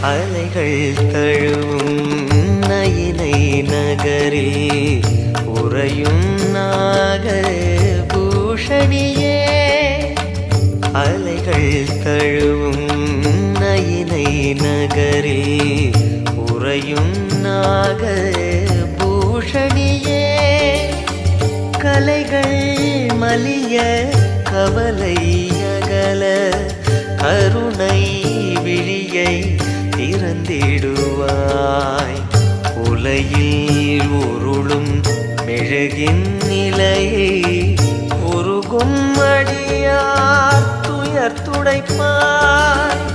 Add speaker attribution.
Speaker 1: அலைகள் தழுவும் நயினை நகரில் உறையும் நாக பூஷணியே. அலைகள் தழுவும் நயினை நகரில் உறையும் நாக பூஷணியே. கலைகள் மலிய கவலை அகல கருணை விழியை திறந்திடுவாய். உலையில் உருளும் மெழுகின் நிலையை உருகும் அடியார் துயர் துடைப்பாய்.